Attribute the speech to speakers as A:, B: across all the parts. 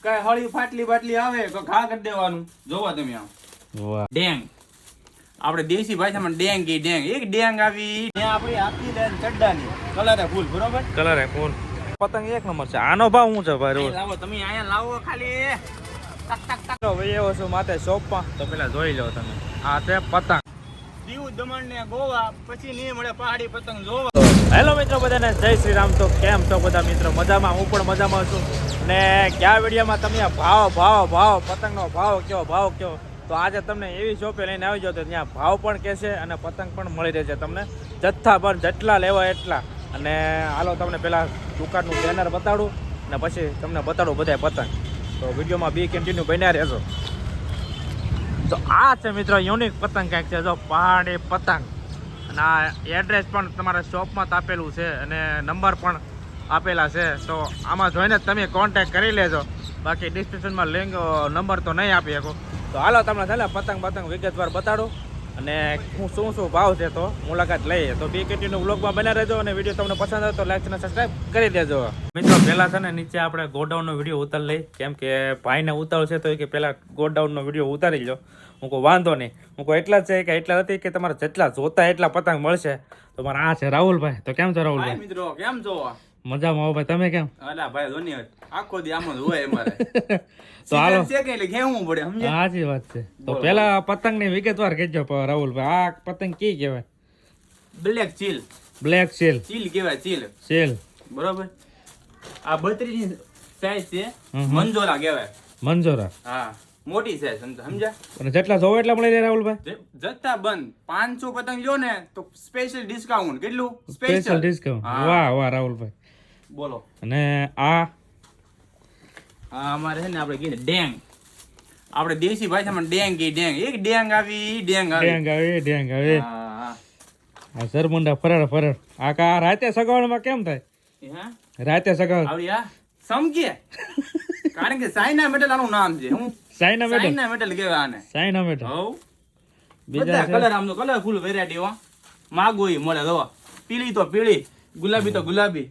A: કઈ હળી ફાટલી બાટલી આવે તો ઘા કરી દેવાનું. જોવો તમે આમ ડેંગ, આપણે દેશી ભાષામાં ડેંગ કી ડેંગ. એક ડેંગ આવી ત્યાં આપણી આખી લેન ચડ્ડાની કલરે ફૂલ. બરોબર,
B: કલર હે ફૂલ. પતંગ એક નંબર છે. આનો ભાવ શું છે ભાઈ રોજ?
A: લાવો તમે અહીંયા લાવો ખાલી ટક ટક ટક.
B: તો ભાઈ એવો છું માથે શોપમાં, તો પેલા જોઈ લો તમે. આ છે પતંગ.
A: દીવ દમણ ને ગોવા પછી નહીં મળે પહાડી પતંગ. જોવો.
B: હેલો મિત્રો બધાને જય શ્રી રામ. તો કેમ છો બધા મિત્રો? મજામાં? હું પણ મજામાં છું. ને કયા વિડીયોમાં તમે ભાવ પતંગનો ભાવ કયો. તો આજે તમને એવી શોપે લઈને આવી જાવ તો ત્યાં ભાવ પણ કહેશે અને પતંગ પણ મળી રહેશે તમને જથ્થા પર, જેટલા લેવા એટલા. અને હાલો તમને પેલા દુકાનનું બેનર બતાડું અને પછી તમને બતાડું બધા પતંગ. તો વિડીયોમાં બી કન્ટિન્યુ બન્યા રહેજો. તો આ છે મિત્રો યુનિક પતંગ કાંઈક છે, જો પહાડી પતંગ. અને આ એડ્રેસ પણ તમારા શોપમાં જ આપેલું છે અને નંબર પણ આપેલા છે. તો આમાં જોઈને તમે કોન્ટેક્ટ કરી લેજો. બાકી ડિસ્ક્રિપ્શનમાં લિંક નંબર તો નહીં આપી શકો. તો હાલો તમને છે ને પતંગ વિગતવાર બતાડું અને હું શું ભાવ છે તો મુલાકાત લઈએ. તો બી કન્ટિન્યુ વ્લોગમાં બના રહેજો અને વિડીયો તમને પસંદ આવે તો લાઈક અને સબસ્ક્રાઈબ કરી દેજો. મિત્રો પહેલાં છે ને નીચે આપણે ગોડાઉનનો વિડીયો ઉતારી લઈ, કેમ કે ભાઈને ઉતારો છે તો એ કે પહેલાં ગોડાઉનનો વિડીયો ઉતારી લો. હું કહું વાંધો નહીં. હું કહું એટલા જ છે કે એટલા નથી કે તમારે જેટલા જોતા એટલા પતંગ મળશે. તો મારા આ છે રાહુલભાઈ. તો કેમ છો રાહુલભાઈ?
A: મિત્રો કેમ છો?
B: મજામાં આવો ભાઈ, તમે કેમ?
A: અલા ભાઈ ધન્યવાદ. આખો દી આમ જ હોય અમારે.
B: તો હાલો
A: છે કે એટલે કેવું પડે સમજે.
B: સાચી વાત છે. તો પેલા પતંગની વિગતવાર કહેજો રાહુલભાઈ. આ પતંગ કી કહેવાય?
A: બ્લેક ચીલ.
B: બ્લેક ચીલ.
A: ચીલ કહેવાય, ચીલ.
B: ચીલ
A: બરોબર. આ 32 ની સાઈઝ છે. મંજોરા કહેવાય.
B: મંજોરા.
A: હા, મોટી સાઈઝ સમજ્યા.
B: અને જેટલા જોવો એટલા મળી રહે રાહુલભાઈ?
A: જથ્થા બંધ. 500 પતંગ લ્યો ને તો સ્પેશિયલ ડિસ્કાઉન્ટ. કેટલું
B: સ્પેશિયલ ડિસ્કાઉન્ટ? વાહ રાહુલભાઈ,
A: બોલો.
B: અને આ
A: અમારે છે ને આપણે કહીએ ડેંગ, આપણે દેશી ભાષામાં ડેંગ કી ડેંગ. એક ડેંગ આવી
B: ડેંગ આવે.
A: હા.
B: આ સરમુંડા ફરર. આ કા રાતે સગાવવામાં કેમ થાય?
A: હા,
B: રાતે સગાવ
A: આવી આ સમજે. કારણ કે સાઇના મેટલ આનું નામ છે. હું
B: સાઇના
A: મેટલ કહેવાય આને.
B: સાઇના મેટલ.
A: હવ
B: બીજા
A: બધા કલર, આમ તો કલરફુલ વેરાયટી હો. માગો ઈ મળે. જો પીળી તો પીળી, ગુલાબી તો ગુલાબી.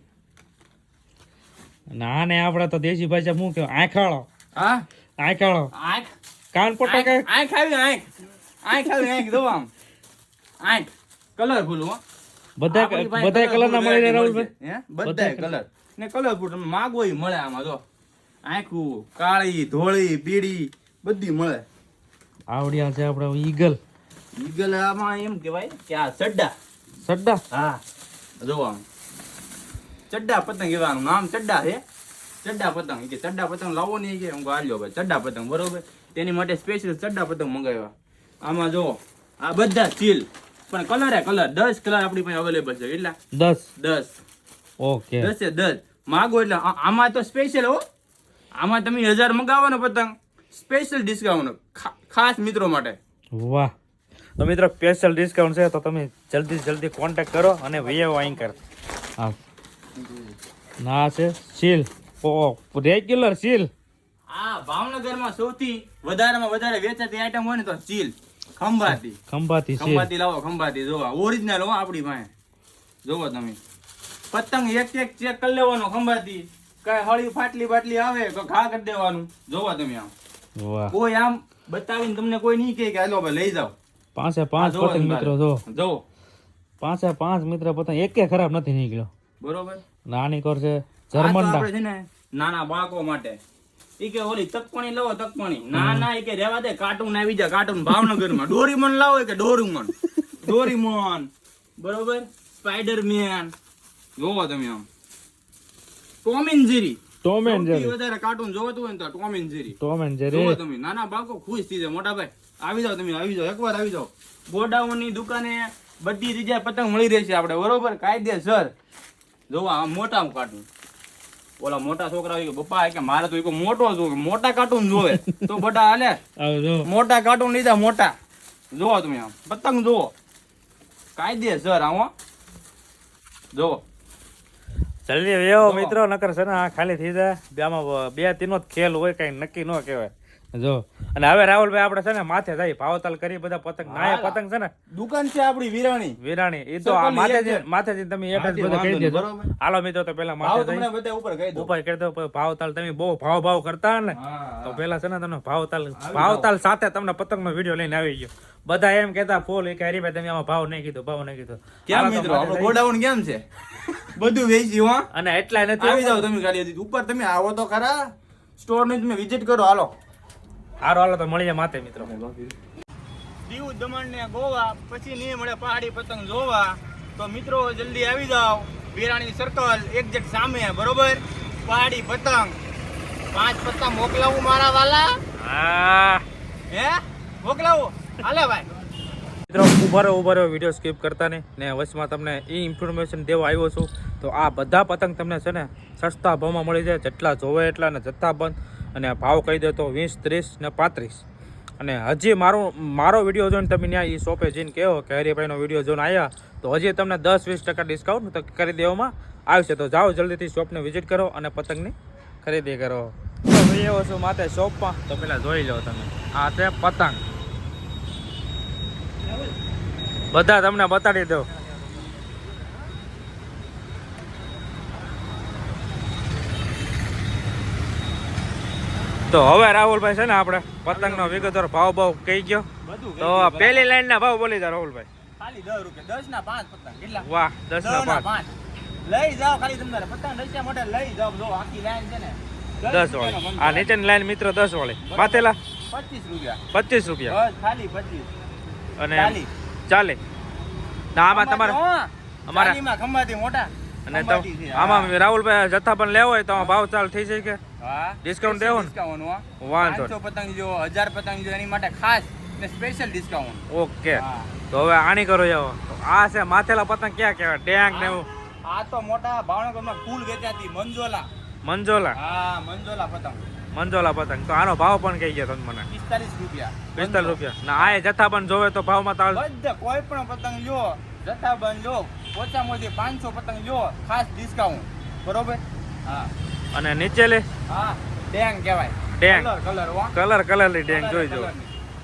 B: આને આપણે તો દેશી ભાષા શું કહેવાય? આંખાળો.
A: હા,
B: આંખાળો.
A: આંખ
B: કાન પોટા કે
A: આંખ આવી જો આમ આંખ કલરફુલ હો.
B: બધા કલર ના મળી રહે રાહુલભાઈ?
A: હે, બધા કલર ને કલરફુલ તમે માગો ઈ મળે આમાં. જો આંખું કાળી, ધોળી, પીળી બધી મળે.
B: આવડિયા છે આપણે ઈગલ.
A: ઈગલ આમાં એમ કહેવાય કે આ ચડ્ડા. હા, જો આમ ચડ્ડા પતંગ કહેવાનું નામ. ચડ્ડા છે, ચડ્ડા પતંગ. કે ચડ્ડા પતંગ લાવો નહીં કે હું આલ્યો ભાઈ ચડ્ડા પતંગ. બરોબર, તેની માટે સ્પેશિયલ ચડ્ડા પતંગ મંગાવ્યા. આમાં જો આ બધા ચીલ, પણ કલર 10 કલર આપણી પાસે અવેલેબલ છે. કેટલા? 10.
B: ઓકે,
A: 10 માગો એટલે આમાં તો સ્પેશિયલ હો. આમાં તમે 1000 મંગાવો ને પતંગ, સ્પેશિયલ ડિસ્કાઉન્ટ ખાસ મિત્રો માટે.
B: વાહ. તો મિત્રો સ્પેશિયલ ડિસ્કાઉન્ટ છે તો તમે જલ્દી કોન્ટેક્ટ કરો અને વીએ વાઇંકર. હા, ના છે સીલ, રેગ્યુલર સીલ.
A: આ ભાવનગરમાં સૌથી વધારે વેચાતી આઈટમ હોય ને તો ચીલ. ખંભાતી લાવો. ખંભાતી જોવા ઓરિજિનલ હો આપણી પાસે. જોવો તમે પતંગ એક ચેક કરી લેવાનો. ખંભાતી કઈ હળી ફાટલી બાટલી આવે તો ઘા કરી દેવાનું. જોવો તમે આમ.
B: વાહ.
A: કોઈ આમ બતાવીને તમને કોઈ નહીં કહે કે હાલો ભાઈ લઈ જાઓ.
B: 5 પતંગ મિત્રો જો 5 મિત્ર પતંગ એકે ખરાબ નથી નીકળ્યો.
A: બરોબર.
B: નાની કોર છે જર્મનડા.
A: આપણે છે ને નાના બાળકો માટે ઈ કે ઓલી તકપણી લાવો. તકપણી ના ઈ કે રેવા દે. કાર્ટૂન આવી જાય. કાર્ટૂન ભાવનગરમાં ડોરીમોન લાવો કે ડોરીમોન. બરોબર. સ્પાઈડરમેન. જોવો તમે આમ. Tom and Jerry. વધારે કાર્ટૂન જોવતું હોય ને તો ટોમ એન્ડ જેરી. જોવો તમે. નાના બાળકો ખુશ થઈ જાય. મોટા ભાઈ આવી જાઓ તમે. એકવાર આવી જાઓ. ગોડાઉનની દુકાને બધી જગ્યાએ પતંગ મળી રહેશે આપણે. બરોબર, કાયદેસર. જોવો આ મોટા કાર્ટૂન. ઓલા મોટા છોકરા કે પપ્પા કે મારે તો મોટો જોવે. મોટા કાર્ટૂન જોવે તો બટા હાલે. મોટા કાર્ટૂન લીધા મોટા. જોવો તમે આમ પતંગ જોવો કાયદેસર. આવો જોવો
B: જલ્દી વેવો મિત્રો, નકર છે ને આ ખાલી થઈ જાય. આમાં 2-3 જ ખેલ હોય, કઈ નક્કી ન કહેવાય. જો અને હવે રાહુલભાઈ આપણે છે ને માથે જાય ભાવતાલ કરી બધા પતંગ નાયા પતંગ છે ને
A: દુકાન છે આપણી
B: વિરાણી એ તો આ માથેથી તમે એડ્રેસ બધું કહી દેજો હાલો મિત્રો તો પેલા માથે
A: તમને બધા ઉપર કહી દો
B: ઉપર કરી દો ભાવતાલ તમે બહુ ભાવ કરતા ને તો પેલા છે ને તમને ભાવતાલ સાથે તમને પતંગનો વિડીયો લઈને આવી ગયો બધા એમ કહેતા ફોલ કે હરીભાઈ તમે આમાં ભાવ નહીં કીધો
A: કેમ મિત્રો આપણો ગોડાઉન કેમ છે બધું વેચી હો
B: અને એટલા નથી
A: આવી જાવ તમે ગાડી ઉપર તમે આવો તો ખરા સ્ટોર ની તમે વિઝિટ કરો હાલો
B: તો મળીએ માથે મિત્રો
A: દીવ દમણ ને ગોવા પછી નહીં મળે પહાડી પતંગ જોવા તો મિત્રો જલ્દી આવી જાઓ વિરાણી સર્કલ એક્ઝેક્ટ સામે બરોબર પહાડી પતંગ 5 પતંગ મોકલાવું મારા વાલા હે મોકલાવું હાલે ભાઈ
B: મિત્રો ઉભા રહ્યો વિડીયો સ્કીપ કરતા નહીં ને વચમાં તમને એ ઇન્ફોર્મેશન દેવા આવ્યો છું તો આ બધા પતંગ તમને છે ને સસ્તા ભાવમાં મળી જાય જેટલા જોવે એટલા ને જથ્થાબંધ અને ભાવ કહી દે તો 20, 30 ને 35 અને હજી મારો વિડીયો જોઈને તમે ત્યાં એ શોપે જઈને કહો કે હરિભાઈનો વિડીયો જોઈને આવ્યા તો હજી તમને 10-20% ડિસ્કાઉન્ટ તો કરી દેવામાં આવશે તો જાઓ જલ્દીથી શોપને વિઝિટ કરો અને પતંગની ખરીદી કરો તો ભાઈ એવો છું માથે શોપમાં તો પેલા જોઈ લો તમે આ છે પતંગ બધા તમને બતાડી દો તો હવે રાહુલભાઈ છે ને આપણે પતંગનો વિગતવાર ભાવ કહી ગયો તો પહેલી લાઈન ના ભાવ બોલી દો રાહુલભાઈ
A: ખાલી 10 રૂપિયા 10 ના 5 પતંગ કેટલા
B: વાહ 10 ના 5
A: લઈ જાઓ ખાલી તમારે પતંગ રસ્યા માટે લઈ જાઓ જો આખી લાઈન છે ને
B: 10 વાળી આ નીચેની લાઈન મિત્રો 10 વાળી માથેલા
A: 25 રૂપિયા
B: 25 રૂપિયા
A: બસ ખાલી 25
B: અને 40 ના આમાં તમારે અમારા
A: ખંભાતી મોટા
B: અને તો આમાં રાહુલભાઈ જથ્થા પણ લેવો હોય તો ભાવ ચાલ થઈ જાય કે
A: હા
B: ડિસ્કાઉન્ટ દેવો ને વાંધો
A: 500 પતંગ જો 1000 પતંગ જો એની માટે ખાસ ને સ્પેશિયલ ડિસ્કાઉન્ટ
B: ઓકે તો હવે આની કરો જાવ આ છે માથેલા પતંગ ક્યાં કહેવાય ટેંગ ને એવું
A: આ તો મોટા ભાવનગરમાં ફૂલ વેચાતી
B: મંજોલા
A: હા મંજોલા પતંગ
B: તો આનો ભાવ પણ કહી ગયા તમે મને
A: 45 રૂપિયા
B: 45 રૂપિયા ના આ જથ્થા પણ જોવે તો ભાવમાં તાળ
A: બધા કોઈ પણ પતંગ લ્યો જથ્થાબંધ લો ઓછામાં ઓછી 500 પતંગ લ્યો ખાસ ડિસ્કાઉન્ટ બરોબર હા
B: અને નીચે લે
A: હા ડેંગ કહેવાય
B: ડેંગ કલર ની ડેંગ જોઈ જો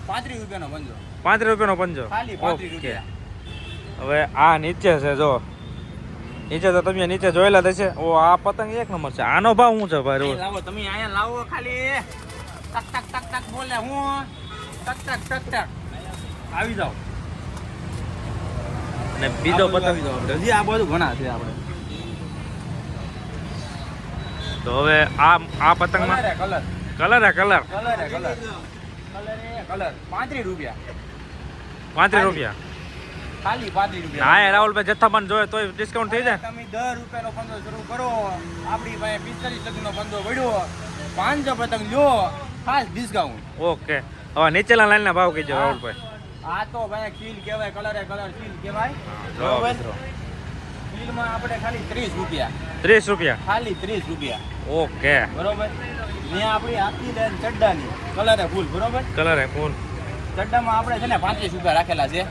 A: 35 રૂપિયાનો પંજો
B: 35 રૂપિયાનો પંજો
A: ખાલી 35 રૂપિયા
B: હવે આ નીચે છે જો નીચે તો તમે નીચે જોયેલા થશે ઓ આ પતંગ એક નંબર છે આનો ભાવ શું છે ભાઈ
A: લાવો તમે અહીંયા લાવો ખાલી ટક ટક ટક ટક બોલે હું ટક ટક ટક ટક આવી જાઓ
B: અને બીજો પતંગ
A: હજી આ બધું ઘણા છે આપણે
B: તો હવે આ પતંગમાં કલર
A: 35 રૂપિયા
B: 35 રૂપિયા
A: ખાલી 35 રૂપિયા
B: હા રાહુલભાઈ જથ્થાબંધ જોવે તો ડિસ્કાઉન્ટ થઈ જાય
A: તમે 10 રૂપિયાનો પંજો શરૂ કરો આપણી પાસે 45 ટકાનો પંજો પડ્યો 500 પતંગ લ્યો ખાસ ડિસ્કાઉન્ટ
B: ઓકે હવે નીચેના લાઈન ના ભાવ કીજો રાહુલભાઈ
A: આ તો ભાઈ ખીલ કહેવાય કલર ખીલ કહેવાય
B: બરોબર
A: ખીલમાં આપણે ખાલી 30 રૂપિયા
B: 30 રૂપિયા
A: ખાલી 30 રૂપિયા
B: ઓકે
A: બરોબર ને આપણી આખી લાઈન ચડ્ડાની કલર ફૂલ બરોબર
B: કલર હે ફૂલ
A: ચડ્ડામાં આપણે છે ને 35 રૂપિયા રાખેલા છે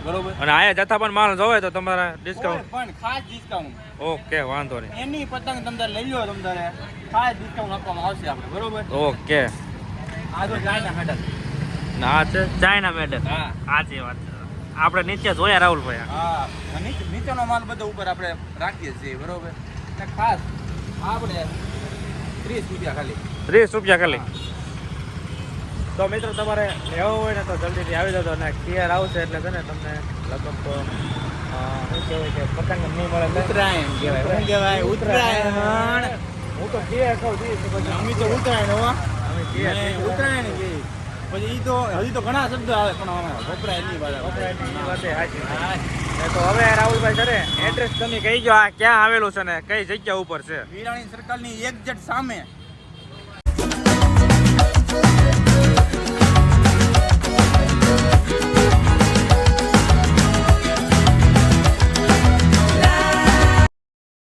A: બરોબર
B: અને આયા જથ્થાબંધ માલ જોવે તો તમારા ડિસ્કાઉન્ટ
A: પણ ખાસ ડિસ્કાઉન્ટ
B: ઓકે વાંધો નહીં
A: એની પતંગ તમને લઈ લો તમને ખાસ ડિસ્કાઉન્ટ આપવામાં આવશે આપણે બરોબર
B: ઓકે
A: આ તો ચાઇના મેડલ
B: ના છે ચાઇના મેડલ
A: હા
B: સાચી વાત આપણે નીચે જોયા રાહુલભાઈ
A: હા નીચેનો માલ બધો ઉપર આપણે રાખીએ છીએ બરોબર ને ખાસ આપણે 30 રૂપિયા ખાલી
B: 30 રૂપિયા ખાલી તો મિત્રો તમારે લેવો હોય ને તો જલ્દીથી આવી જજો અને ક્લિયર આવશે એટલે છે ને તમને લગભગ તો શું કહેવાય કે પતંગ નહીં મળે
A: ઉત્તરાયણ કહેવાય શું કહેવાય ઉત્તરાયણ
B: હું તો ક્લિયર કહું છું
A: અમે તો ઉત્તરાયણ હો
B: અમે ક્લિયર
A: ઉત્તરાયણ કે પછી ઈ તો હજી તો ઘણા શબ્દ આવે પણ અમે વપરાય નહીં
B: વાતે સાચી તો હવે રાહુલભાઈ સરે એડ્રેસ તમે કહી ગયો આ ક્યાં આવેલું છે ને કઈ જગ્યા ઉપર છે
A: વિરાણી સર્કલની એક્ઝેક્ટ સામે